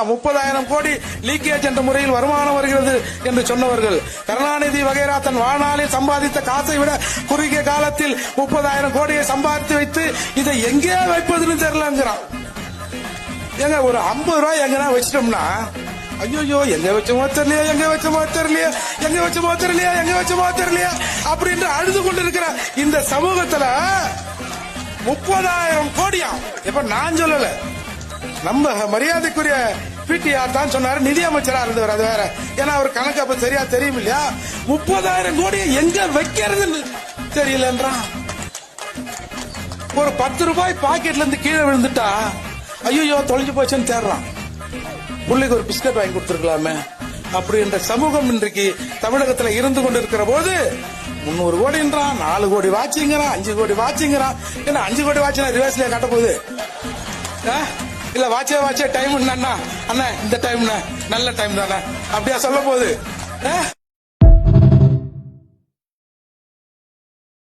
30,000 கோடி லீக்கேஜ் என்ற முறையில் வருமானம் வருகிறது என்று சொன்னவர்கள் கருணாநிதி வகைரா தன் வாழ்நாளில் சம்பாதித்த காசை விட குறுகிய காலத்தில் 30,000 கோடியை சம்பாதித்து வைத்து இதை எங்கே வைப்பதுன்னு தெரியலங்கிறான். எங்க ஒரு 50 ரூபாய் எங்கன்னா வச்சிட்டோம்னா ஐயோ எங்க வச்சமோ தெரியலையா எங்க வச்சமோ தெரியலையா எங்க வச்சமோ தெரியலையா எங்க வச்சமோ தெரியலையா அப்படின்னு அழுது கொண்டிருக்கிற இந்த சமூகத்துல 30,000 கோடியா இப்ப நான் சொல்லல, நம்ம மரியாதைக்குரிய பிடிஆர் தான் சொன்னாரு, நிதியமைச்சரா இருந்தவர். அது வேற, ஏன்னா அவர் கணக்கு அப்ப சரியா தெரியும் இல்லையா. 30,000 கோடியை எங்க வைக்கிறதுன்னு தெரியலன்றான். ஒரு 10 ரூபாய் பாக்கெட்ல இருந்து கீழே விழுந்துட்டா ஐயோ தொலைஞ்சு போச்சுன்னு தேடுறான். பிள்ளைக்கு ஒரு பிஸ்கட் வாங்கி கொடுத்துருக்கலாமே அப்படின்ற சமூகம் இன்றைக்கு தமிழகத்தில் இருந்து கொண்டிருக்கிற போது 300 கோடின்றான், 4 கோடி வாட்சிங்கிறான், 5 கோடி வாட்சிங்கிறான். ஏன்னா 5 கோடி வாட்சினா ரிவர்ஸ்லயே கட்ட போகுது. இல்ல வாட்சே டைம் அண்ணா இந்த டைம் நல்ல டைம் தானே அப்படியா சொல்ல போகுது.